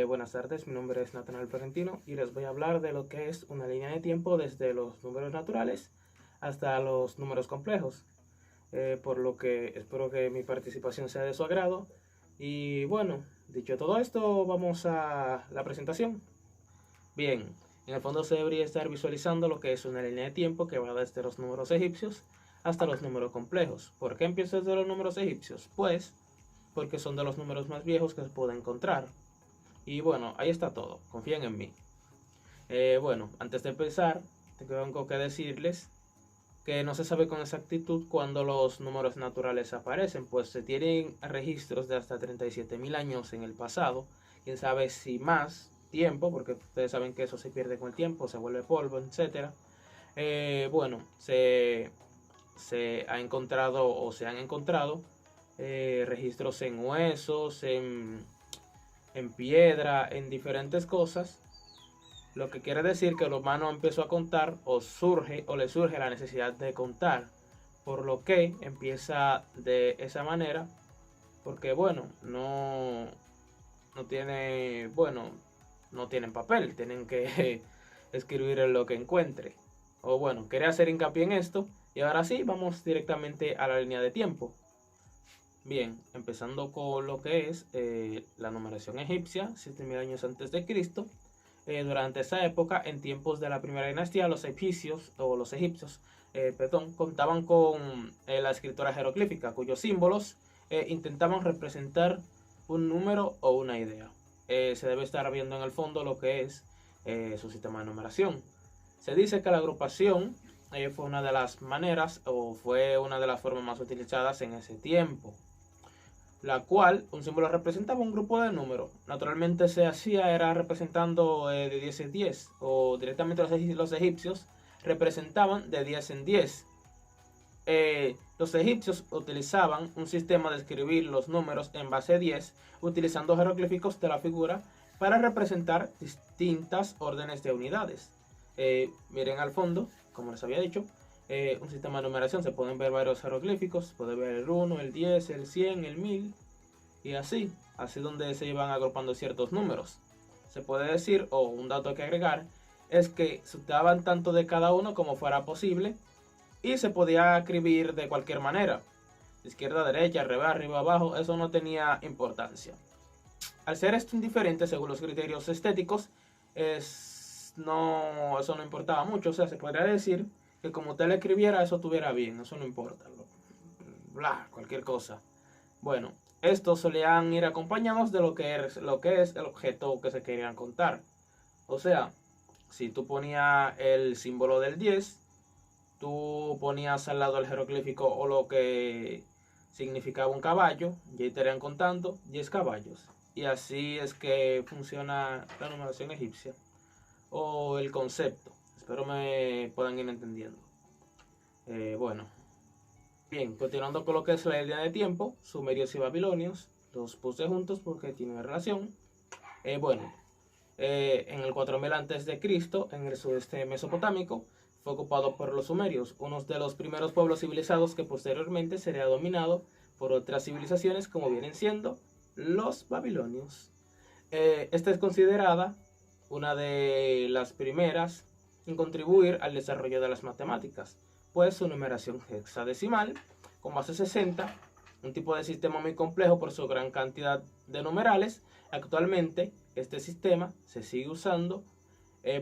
Buenas tardes, mi nombre es Natanael Florentino y les voy a hablar de lo que es una línea de tiempo desde los números naturales hasta los números complejos, por lo que espero que mi participación sea de su agrado. Y bueno, dicho todo esto, vamos a la presentación. Bien, en el fondo se debería estar visualizando lo que es una línea de tiempo que va desde los números egipcios hasta los números complejos. ¿Por qué empiezo desde los números egipcios? Pues porque son de los números más viejos que se puede encontrar. Y bueno, ahí está todo, confíen en mí. Bueno, antes de empezar, tengo que decirles que no se sabe con exactitud cuándo los números naturales aparecen, pues se tienen registros de hasta 37.000 años en el pasado, quién sabe si más tiempo, porque ustedes saben que eso se pierde con el tiempo, se vuelve polvo, etc. Bueno, se ha encontrado o se han encontrado registros en huesos, en piedra, en diferentes cosas, lo que quiere decir que el humano empezó a contar o surge o le surge la necesidad de contar, por lo que empieza de esa manera, porque bueno, no tiene, bueno, no tienen papel, tienen que escribir en lo que encuentre. O bueno, quería hacer hincapié en esto y ahora sí, vamos directamente a la línea de tiempo. Bien, empezando con lo que es la numeración egipcia, 7000 años antes de Cristo. Durante esa época, en tiempos de la primera dinastía, los egipcios, perdón, contaban con la escritura jeroglífica, cuyos símbolos intentaban representar un número o una idea. Se debe estar viendo en el fondo lo que es su sistema de numeración. Se dice que la agrupación fue una de las maneras o fue una de las formas más utilizadas en ese tiempo, la cual un símbolo representaba un grupo de números. Naturalmente se hacía era representando de 10 en 10, o directamente los egipcios representaban de 10 en 10. Los egipcios utilizaban un sistema de escribir los números en base 10, utilizando jeroglíficos de la figura para representar distintas órdenes de unidades. Miren al fondo, como les había dicho, un sistema de numeración. Se pueden ver varios jeroglíficos, se puede ver el 1, el 10, el 100, el 1000 y así donde se iban agrupando ciertos números. Se puede decir, o un dato que agregar, es que se daban tanto de cada uno como fuera posible y se podía escribir de cualquier manera, de izquierda a derecha, arriba abajo, eso no tenía importancia. Al ser esto indiferente según los criterios estéticos, eso no importaba mucho. O sea, se podría decir que como usted le escribiera, eso estuviera bien, eso no importa. Bla, cualquier cosa. Bueno, estos solían ir acompañados de lo que es el objeto que se querían contar. O sea, si tú ponías el símbolo del 10, tú ponías al lado el jeroglífico o lo que significaba un caballo, y ahí estarían contando 10 caballos. Y así es que funciona la numeración egipcia o el concepto. Espero me puedan ir entendiendo. Bueno, bien, continuando con lo que es la línea de tiempo, sumerios y babilonios, los puse juntos porque tienen relación. Bueno, en el 4000 a.C., en el sudeste mesopotámico, fue ocupado por los sumerios, uno de los primeros pueblos civilizados que posteriormente sería dominado por otras civilizaciones como vienen siendo los babilonios. Esta es considerada una de las primeras en contribuir al desarrollo de las matemáticas, pues su numeración hexadecimal con base 60, un tipo de sistema muy complejo por su gran cantidad de numerales. Actualmente este sistema se sigue usando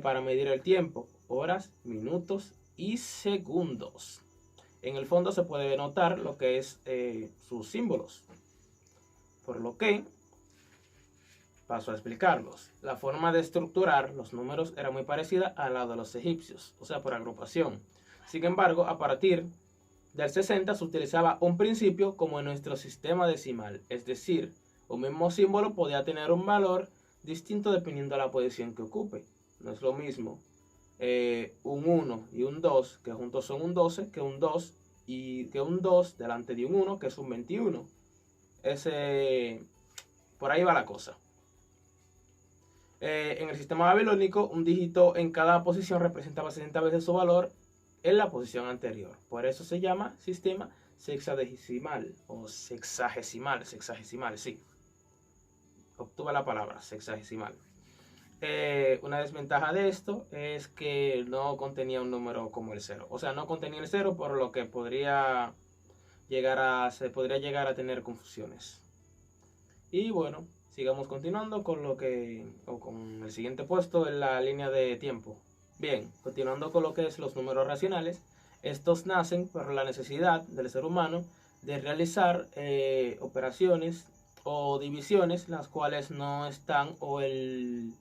para medir el tiempo, horas, minutos y segundos. En el fondo se puede notar lo que es sus símbolos, por lo que paso a explicarlos. La forma de estructurar los números era muy parecida a la de los egipcios, o sea, por agrupación. Sin embargo, a partir del 60 se utilizaba un principio como en nuestro sistema decimal, es decir, un mismo símbolo podía tener un valor distinto dependiendo de la posición que ocupe. No es lo mismo un 1 y un 2, que juntos son un 12, que un 2 y que un 2 delante de un 1, que es un 21. Por ahí va la cosa. En el sistema babilónico, un dígito en cada posición representaba 60 veces su valor en la posición anterior. Por eso se llama sistema sexagesimal o sexagesimal, sí. obtuve la palabra sexagesimal. Una desventaja de esto es que no contenía un número como el 0. O sea, no contenía el 0, por lo que se podría llegar a tener confusiones. Y bueno, sigamos continuando con con el siguiente puesto en la línea de tiempo. Bien, continuando con lo que es los números racionales, estos nacen por la necesidad del ser humano de realizar operaciones o divisiones las cuales no están o el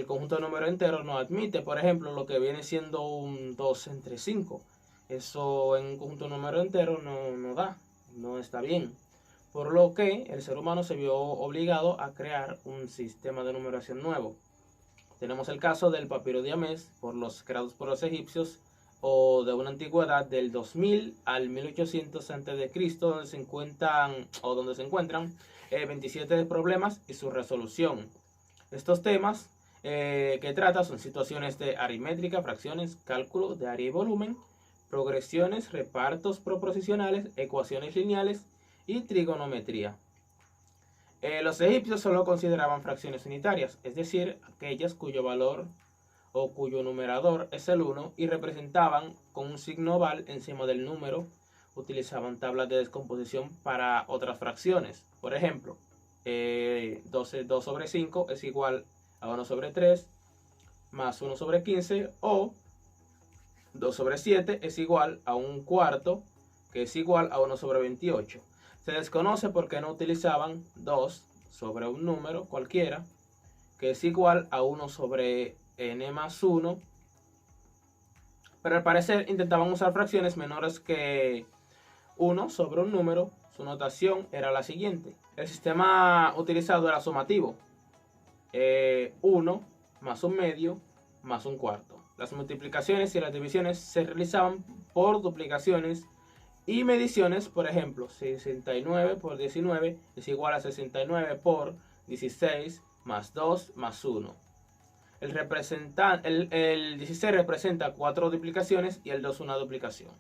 conjunto de números enteros no admite. Por ejemplo, lo que viene siendo un 2 entre 5. Eso en un conjunto de números enteros no da, no está bien. Por lo que el ser humano se vio obligado a crear un sistema de numeración nuevo. Tenemos el caso del papiro diamés, creados por los egipcios, o de una antigüedad del 2000 al 1800 a.C., donde se encuentran 27 problemas y su resolución. Estos temas que trata son situaciones de aritmética, fracciones, cálculo de área y volumen, progresiones, repartos proposicionales, ecuaciones lineales y trigonometría. Los egipcios solo consideraban fracciones unitarias, es decir, aquellas cuyo valor o cuyo numerador es el 1 y representaban con un signo oval encima del número. Utilizaban tablas de descomposición para otras fracciones. Por ejemplo, 2 sobre 5 es igual a 1 sobre 3 más 1 sobre 15, o 2 sobre 7 es igual a un cuarto, que es igual a 1 sobre 28. Se desconoce por qué no utilizaban 2 sobre un número cualquiera, que es igual a 1 sobre n más 1, pero al parecer intentaban usar fracciones menores que 1 sobre un número. Su notación era la siguiente. El sistema utilizado era sumativo. 1 más un medio más un cuarto. Las multiplicaciones y las divisiones se realizaban por duplicaciones y mediciones. Por ejemplo, 69 por 19 es igual a 69 por 16 más 2 más 1. El 16 representa 4 duplicaciones y el 2 una duplicación.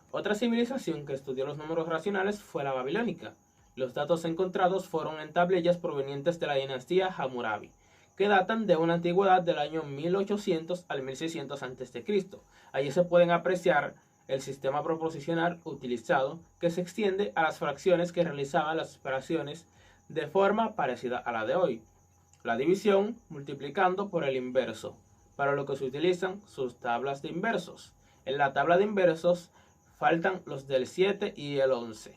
Otra civilización que estudió los números racionales fue la babilónica. Los datos encontrados fueron en tablillas provenientes de la dinastía Hammurabi, que datan de una antigüedad del año 1800 al 1600 a.C. Allí se pueden apreciar el sistema proposicional utilizado, que se extiende a las fracciones que realizaban las operaciones de forma parecida a la de hoy. La división multiplicando por el inverso, para lo que se utilizan sus tablas de inversos. En la tabla de inversos faltan los del 7 y el 11,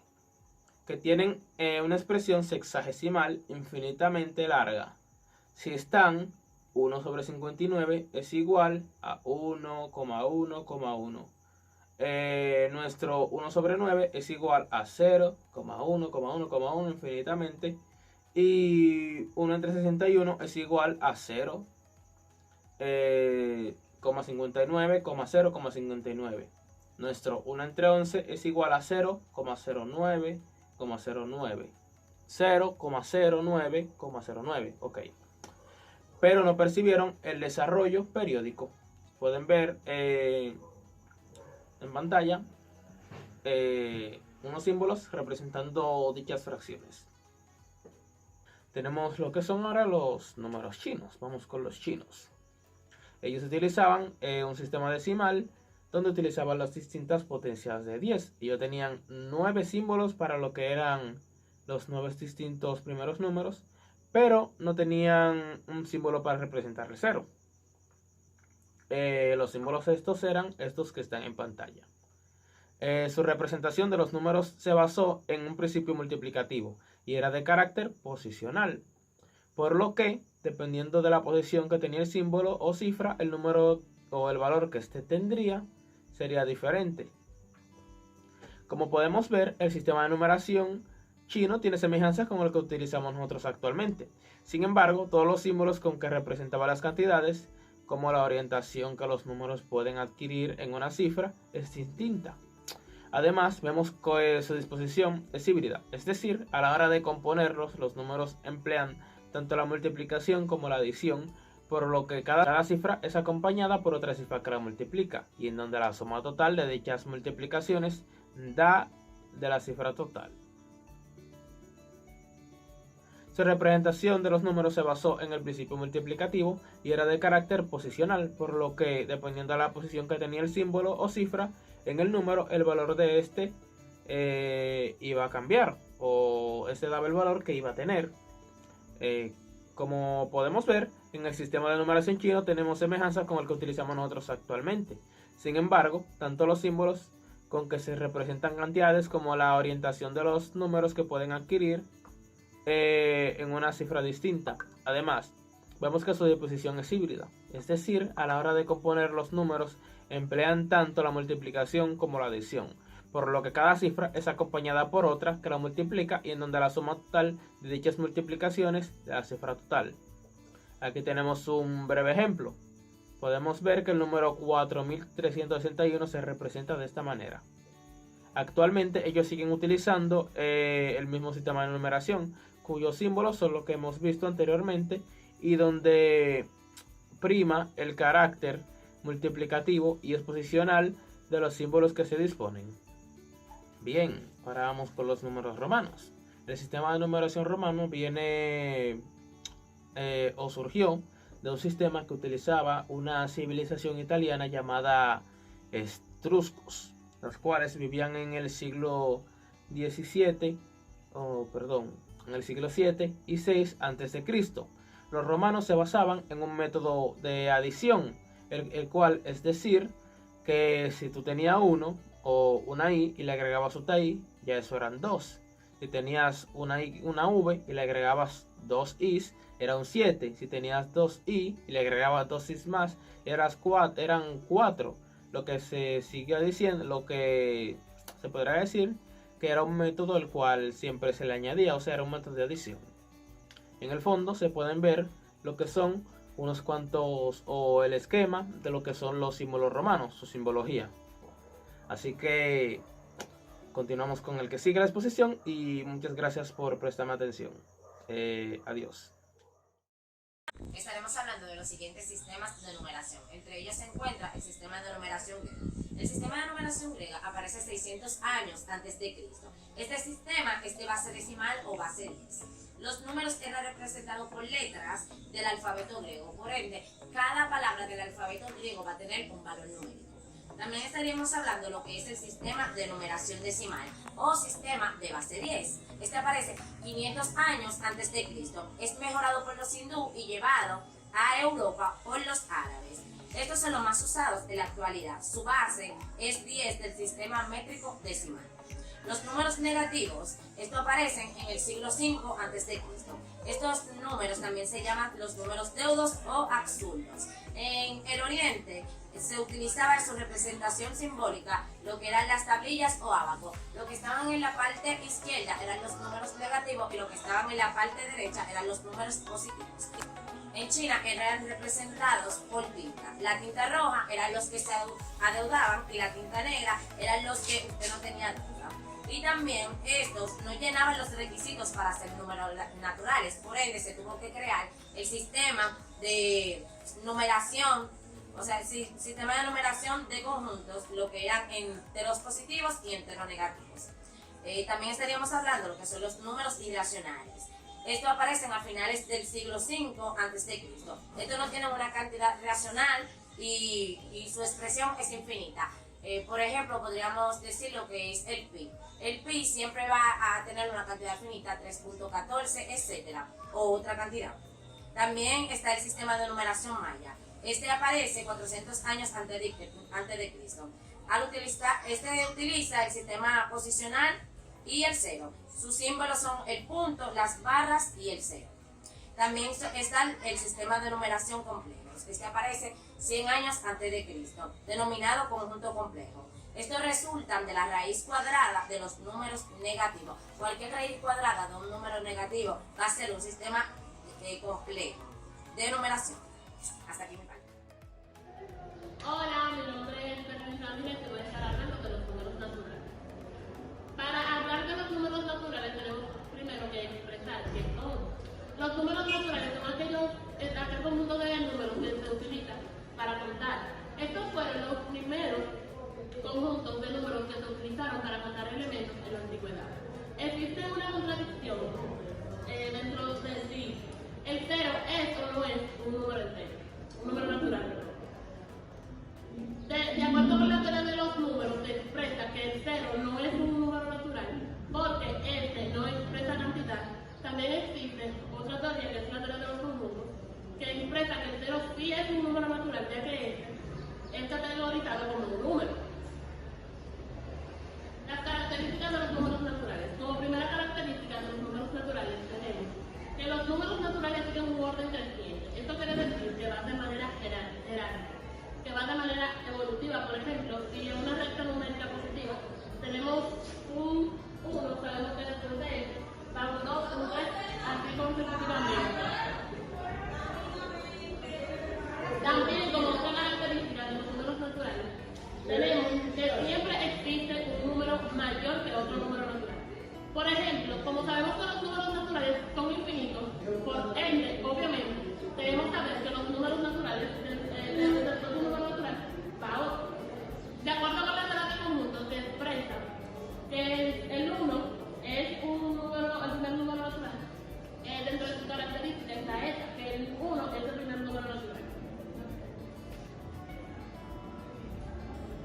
que tienen una expresión sexagesimal infinitamente larga. Si están, 1 sobre 59 es igual a 1,1,1. Nuestro 1 sobre 9 es igual a 0,1,1,1 infinitamente. Y 1 entre 61 es igual a 0,59,0,59. Nuestro 1 entre 11 es igual a 0,09,09. 0,09,09. Ok. Pero no percibieron el desarrollo periódico. Pueden ver en pantalla unos símbolos representando dichas fracciones. Tenemos lo que son ahora los números chinos. Vamos con los chinos. Ellos utilizaban un sistema decimal donde utilizaban las distintas potencias de 10. Ellos tenían 9 símbolos para lo que eran los 9 distintos primeros números, pero no tenían un símbolo para representar el 0. Los símbolos estos eran estos que están en pantalla. Su representación de los números se basó en un principio multiplicativo y era de carácter posicional, por lo que, dependiendo de la posición que tenía el símbolo o cifra, el número o el valor que éste tendría sería diferente. Como podemos ver, el sistema de numeración chino tiene semejanzas con el que utilizamos nosotros actualmente. Sin embargo, todos los símbolos con que representaba las cantidades, como la orientación que los números pueden adquirir en una cifra, es distinta. Además, vemos que su disposición es híbrida, es decir, a la hora de componerlos, los números emplean tanto la multiplicación como la adición, por lo que cada cifra es acompañada por otra cifra que la multiplica, y en donde la suma total de dichas multiplicaciones da de la cifra total. Su representación de los números se basó en el principio multiplicativo y era de carácter posicional, por lo que, dependiendo de la posición que tenía el símbolo o cifra en el número, el valor de este iba a cambiar, o este daba el valor que iba a tener. Como podemos ver, en el sistema de numeración chino tenemos semejanza con el que utilizamos nosotros actualmente. Sin embargo, tanto los símbolos con que se representan cantidades como la orientación de los números que pueden adquirir en una cifra distinta. Además, vemos que su disposición es híbrida, es decir, a la hora de componer los números emplean tanto la multiplicación como la adición, por lo que cada cifra es acompañada por otra que la multiplica y en donde la suma total de dichas multiplicaciones de la cifra total. Aquí tenemos un breve ejemplo. Podemos ver que el número 4361 se representa de esta manera. Actualmente ellos siguen utilizando el mismo sistema de numeración, cuyos símbolos son los que hemos visto anteriormente y donde prima el carácter multiplicativo y exposicional de los símbolos que se disponen. Bien, ahora vamos con los números romanos. El sistema de numeración romano viene o surgió de un sistema que utilizaba una civilización italiana llamada etruscos, los cuales vivían en el siglo XVII, en el siglo 7 y 6 a.C. Los romanos se basaban en un método de adición, el cual es decir, que si tú tenías uno o una i y le agregabas otra i, ya eso eran dos. Si tenías una v y le agregabas dos i's, era un 7. Si tenías dos i y le agregabas dos i's más, eran 4. Lo que se sigue diciendo, lo que se podría decir que era un método el cual siempre se le añadía, o sea, era un método de adición. En el fondo se pueden ver lo que son unos cuantos, o el esquema de lo que son los símbolos romanos, su simbología. Así que continuamos con el que sigue la exposición y muchas gracias por prestarme atención. Adiós. Estaremos hablando de los siguientes sistemas de numeración. Entre ellos se encuentra el sistema de numeración griega. El sistema de numeración griega aparece 600 años antes de Cristo. Este sistema es de base decimal o base 10. Los números eran representados por letras del alfabeto griego. Por ende, cada palabra del alfabeto griego va a tener un valor numérico. También estaríamos hablando de lo que es el sistema de numeración decimal o sistema de base 10. Este aparece 500 años antes de Cristo. Es mejorado por los hindú y llevado a Europa por los árabes. Estos son los más usados en la actualidad. Su base es 10 del sistema métrico decimal. Los números negativos, estos aparecen en el siglo 5 a.C. Estos números también se llaman los números deudos o absurdos. En el Oriente se utilizaba en su representación simbólica lo que eran las tablillas o ábacos. Lo que estaban en la parte izquierda eran los números negativos y lo que estaban en la parte derecha eran los números positivos. En China eran representados por tinta. La tinta roja eran los que se adeudaban y la tinta negra eran los que usted no tenía deuda. Y también estos no llenaban los requisitos para ser números naturales. Por ende, se tuvo que crear el sistema de numeración, o sea, el sistema de numeración de conjuntos, lo que eran enteros positivos y enteros negativos. También estaríamos hablando de lo que son los números irracionales. Estos aparecen a finales del siglo V a.C. Estos no tienen una cantidad racional y su expresión es infinita. Por ejemplo, podríamos decir lo que es el pi. El pi siempre va a tener una cantidad finita, 3.14, etc. o otra cantidad. También está el sistema de numeración maya. Este aparece 400 años antes de Cristo. Este utiliza el sistema posicional y el cero. Sus símbolos son el punto, las barras y el cero. También está el sistema de numeración complejo. Este aparece 100 años antes de Cristo, denominado conjunto complejo. Estos resultan de la raíz cuadrada de los números negativos. Cualquier raíz cuadrada de un número negativo va a ser un sistema complejo de numeración. Hasta aquí mi parte. Hola, mi nombre es Bernice Ramírez y voy a estar hablando de los números naturales. Para hablar de los números naturales tenemos primero que expresar que los números naturales son aquel conjunto de números que se utiliza para contar. Estos fueron los primeros conjuntos de números que se utilizaron para contar elementos en la antigüedad. Existe una contradicción dentro de que los números naturales siguen un orden creciente. Esto quiere decir que va de manera jerárquica, que va de manera evolutiva. Por ejemplo, si en una recta numérica positiva tenemos un 1, sabemos que después de eso va un 2, un 3, así consecutivamente. También, como otra característica de los números naturales, tenemos que siempre existe un número mayor que otro número natural. Por ejemplo, como sabemos que los números naturales son infinitos, por ende, obviamente, debemos saber que los números naturales, después de un número natural, va a otro. De acuerdo con la tabla de conjuntos, se expresa que el 1 es un número, el primer número natural. Dentro de sus características está esta, que el 1 es el primer número natural.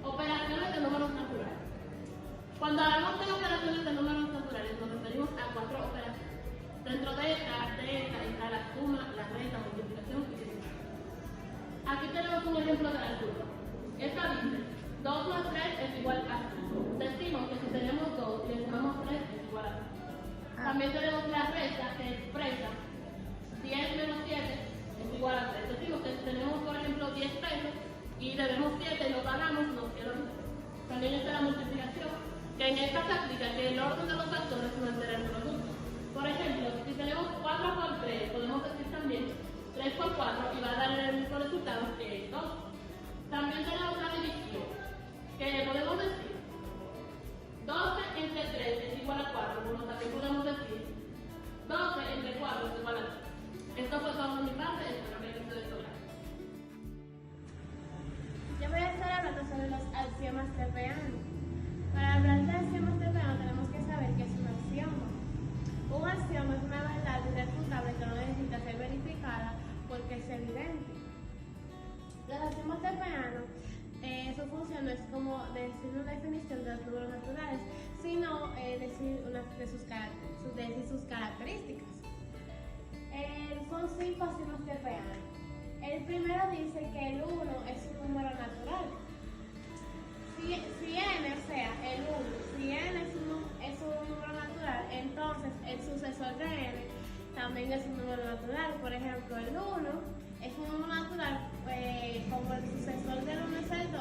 Operaciones de números naturales. Cuando hablamos de operaciones de números naturales, nos referimos a 4 operaciones. Dentro de esta está la suma, la resta, multiplicación y división. Aquí tenemos un ejemplo de la suma. Esta dice 2 más 3 es igual a 5. Decimos que si tenemos 2 y le sumamos 3 es igual a 5. También tenemos la resta que expresa 10 menos 7 es igual a 3. Decimos que si tenemos, por ejemplo, 10 pesos y le demos 7 y lo pagamos, nos queda 10. También está la multiplicación, que en esta se aplica que el orden de los factores no altera el producto. Por ejemplo, si tenemos 4 por 3, podemos decir también 3 por 4 y va a dar el mismo resultado que es 2. También tenemos la división, que podemos decir 12 entre 3 es igual a 4, como también podemos decir 12 entre 4 es igual a 3. Esto fue todo de mi parte, espero que ustedes lo hagan. Yo voy a estar hablando sobre los axiomas de Peano. Para hablar de axiomas de Peano tenemos que saber qué es un axioma. Un axioma es una verdad irrefutable que no necesita ser verificada porque es evidente. Los axiomas de Peano, su función no es como decir una definición de los números naturales, sino decir una de sus características. Son 5 axiomas de Peano. El primero dice que el 1 es un número natural. Si n, o sea, el 1, si n es un número natural, entonces el sucesor de n también es un número natural. Por ejemplo, el 1 es un número natural, como el sucesor del 1 es el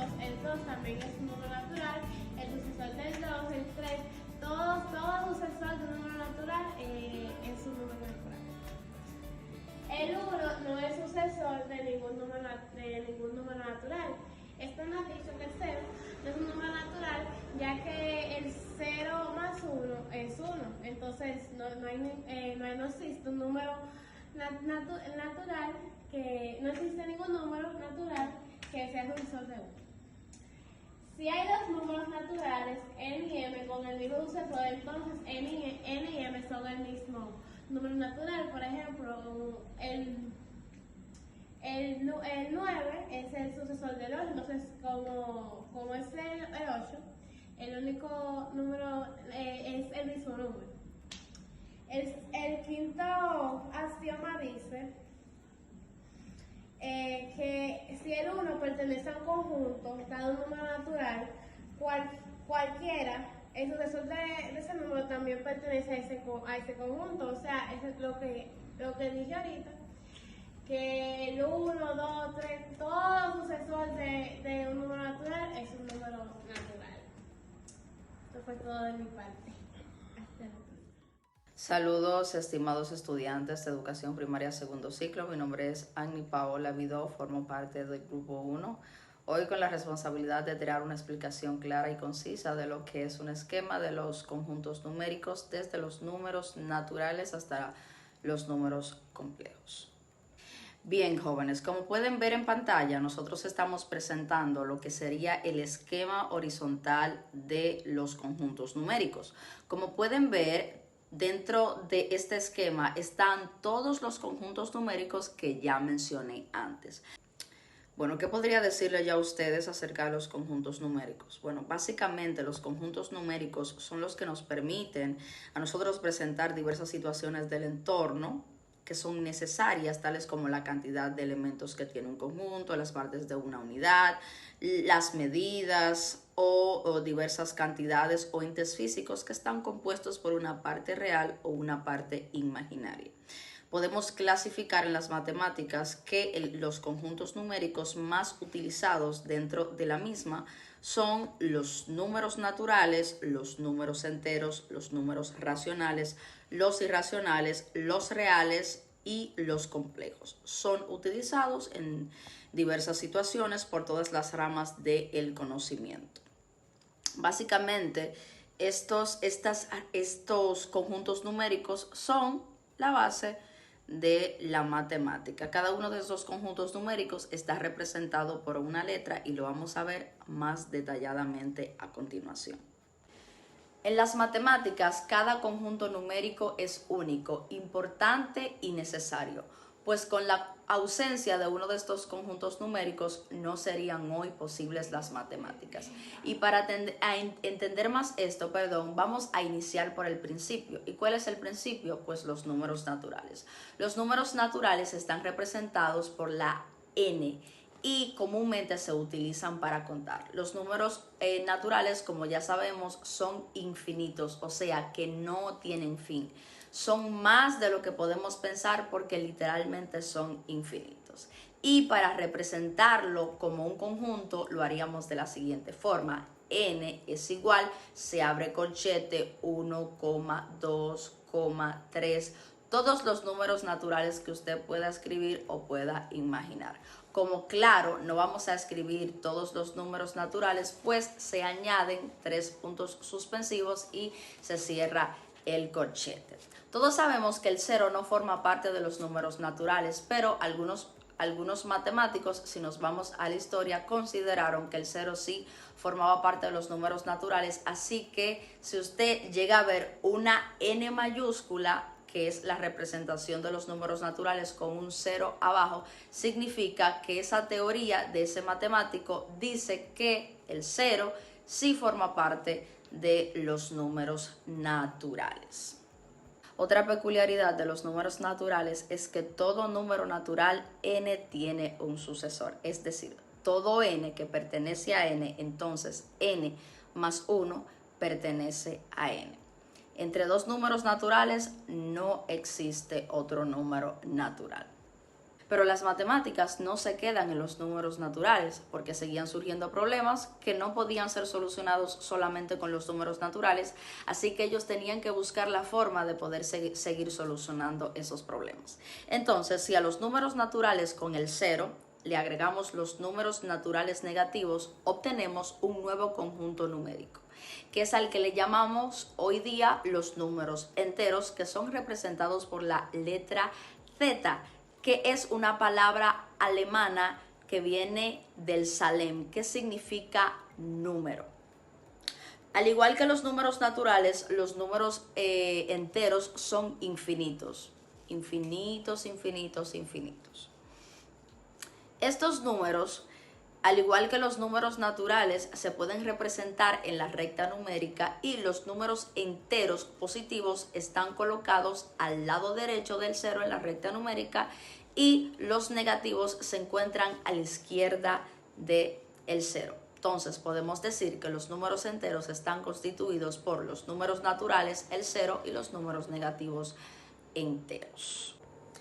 2 también es un número natural, el sucesor del 2, el 3, todo sucesor de un número natural es un número natural. El 1 no es sucesor de ningún número natural. Esto nos dice que el 0 no es un número natural, ya que el 0 más 1 es 1. Entonces no existe un número natural, que no existe ningún número natural que sea sucesor de 1. Si hay dos números naturales, n y m, con el mismo sucesor, entonces n y m son el mismo número natural. Por ejemplo, el 9 es el sucesor del 8, entonces como es el 8, el único número es el mismo número. El quinto axioma dice que si el 1 pertenece a un conjunto, dado un número natural, cualquiera, el sucesor de ese número también pertenece a ese conjunto. O sea, eso es lo que dije ahorita, que el 1, 2, 3, todo sucesor de un número natural es un número natural. Esto fue todo de mi parte. Hasta luego. Saludos, estimados estudiantes de educación primaria segundo ciclo. Mi nombre es Annie Paola Vidó, formo parte del grupo 1. Hoy con la responsabilidad de dar una explicación clara y concisa de lo que es un esquema de los conjuntos numéricos, desde los números naturales hasta los números complejos. Bien, jóvenes, como pueden ver en pantalla, nosotros estamos presentando lo que sería el esquema horizontal de los conjuntos numéricos. Como pueden ver, dentro de este esquema están todos los conjuntos numéricos que ya mencioné antes. Bueno, ¿qué podría decirle ya a ustedes acerca de los conjuntos numéricos? Bueno, básicamente los conjuntos numéricos son los que nos permiten a nosotros presentar diversas situaciones del entorno que son necesarias, tales como la cantidad de elementos que tiene un conjunto, las partes de una unidad, las medidas o diversas cantidades o entes físicos que están compuestos por una parte real o una parte imaginaria. podemos clasificar en las matemáticas que los conjuntos numéricos más utilizados dentro de la misma son los números naturales, los números enteros, los números racionales, los irracionales, los reales y los complejos. Son utilizados en diversas situaciones por todas las ramas del conocimiento. Básicamente, estos conjuntos numéricos son la base de la matemática. Cada uno de estos conjuntos numéricos está representado por una letra y lo vamos a ver más detalladamente a continuación. En las matemáticas, cada conjunto numérico es único, importante y necesario, pues con la ausencia de uno de estos conjuntos numéricos no serían hoy posibles las matemáticas. Y para entender más esto, vamos a iniciar por el principio. ¿Y cuál es el principio? Pues los números naturales. Los números naturales están representados por la n y comúnmente se utilizan para contar. Los números naturales, como ya sabemos, son infinitos, o sea que no tienen fin. Son más de lo que podemos pensar porque literalmente son infinitos. Y para representarlo como un conjunto lo haríamos de la siguiente forma. N es igual, se abre corchete, 1, 2, 3, todos los números naturales que usted pueda escribir o pueda imaginar. Como claro, no vamos a escribir todos los números naturales, pues se añaden 3 puntos suspensivos y se cierra el corchete. Todos sabemos que el 0 no forma parte de los números naturales, pero algunos matemáticos, si nos vamos a la historia, consideraron que el 0 sí formaba parte de los números naturales, así que si usted llega a ver una n mayúscula, que es la representación de los números naturales con un 0 abajo, significa que esa teoría de ese matemático dice que el 0 sí forma parte de los números naturales. Otra peculiaridad de los números naturales es que todo número natural n tiene un sucesor, es decir, todo n que pertenece a n, entonces n más 1 pertenece a n. Entre dos números naturales no existe otro número natural. Pero las matemáticas no se quedan en los números naturales porque seguían surgiendo problemas que no podían ser solucionados solamente con los números naturales, así que ellos tenían que buscar la forma de poder seguir solucionando esos problemas. Entonces, si a los números naturales con el 0 le agregamos los números naturales negativos, obtenemos un nuevo conjunto numérico, que es al que le llamamos hoy día los números enteros, que son representados por la letra Z, que es una palabra alemana que viene del Salem, que significa número. Al igual que los números naturales, los números enteros son infinitos. Infinitos, infinitos, infinitos. Estos números, al igual que los números naturales, se pueden representar en la recta numérica y los números enteros positivos están colocados al lado derecho del 0 en la recta numérica y los negativos se encuentran a la izquierda del 0. Entonces podemos decir que los números enteros están constituidos por los números naturales, el 0, y los números negativos enteros.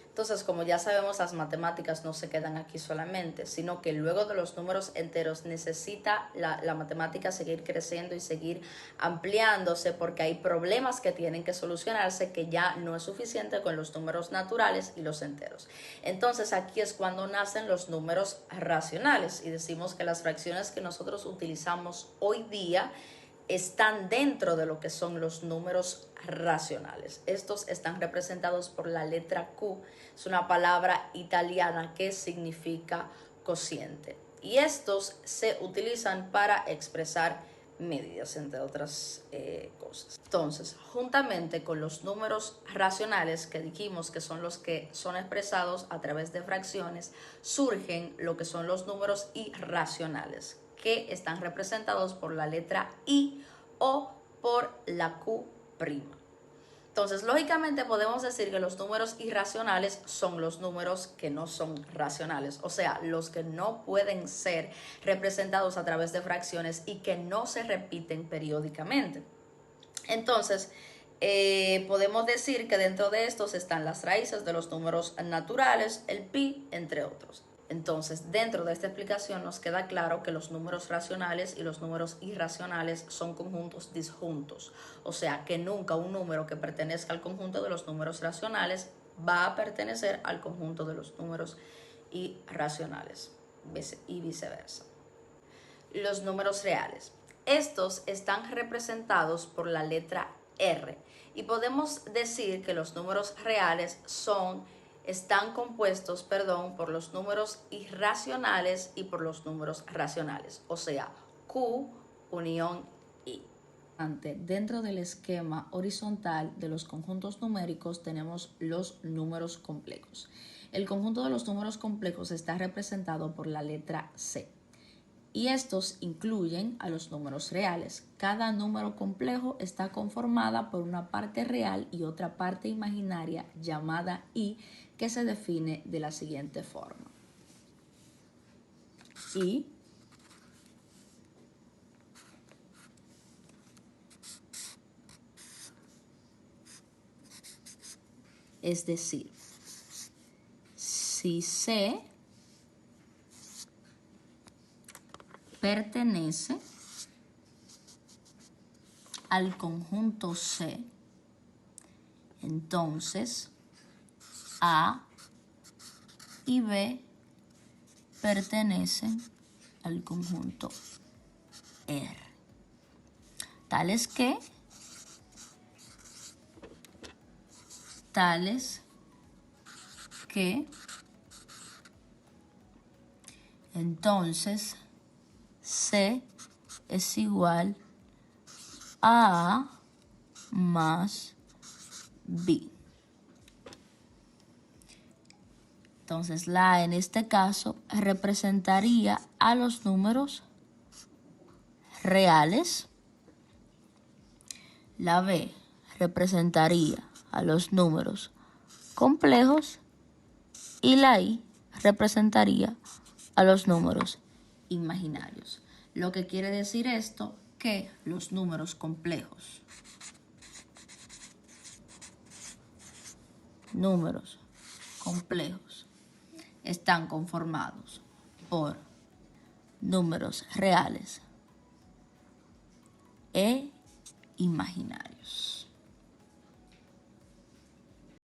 Entonces, como ya sabemos, las matemáticas no se quedan aquí solamente, sino que luego de los números enteros necesita la matemática seguir creciendo y seguir ampliándose porque hay problemas que tienen que solucionarse que ya no es suficiente con los números naturales y los enteros. Entonces, aquí es cuando nacen los números racionales y decimos que las fracciones que nosotros utilizamos hoy día están dentro de lo que son los números racionales. Estos están representados por la letra Q, es una palabra italiana que significa cociente. Y estos se utilizan para expresar medidas, entre otras cosas. Entonces, juntamente con los números racionales que dijimos que son los que son expresados a través de fracciones, surgen lo que son los números irracionales, que están representados por la letra I o por la Q'. Entonces, lógicamente podemos decir que los números irracionales son los números que no son racionales, o sea, los que no pueden ser representados a través de fracciones y que no se repiten periódicamente. Entonces, podemos decir que dentro de estos están las raíces de los números naturales, el pi, entre otros. Entonces, dentro de esta explicación nos queda claro que los números racionales y los números irracionales son conjuntos disjuntos. O sea, que nunca un número que pertenezca al conjunto de los números racionales va a pertenecer al conjunto de los números irracionales y viceversa. Los números reales. Estos están representados por la letra R y podemos decir que los números reales están compuestos, por los números irracionales y por los números racionales, o sea, Q unión I. Dentro del esquema horizontal de los conjuntos numéricos tenemos los números complejos. El conjunto de los números complejos está representado por la letra C. Y estos incluyen a los números reales. Cada número complejo está conformada por una parte real y otra parte imaginaria llamada I, que se define de la siguiente forma. I es decir, si C pertenece al conjunto C, entonces A y B pertenecen al conjunto R. Tales que entonces C es igual a A más B. Entonces la A en este caso representaría a los números reales, la B representaría a los números complejos y la I representaría a los números imaginarios. Lo que quiere decir esto, que los números complejos, están conformados por números reales e imaginarios.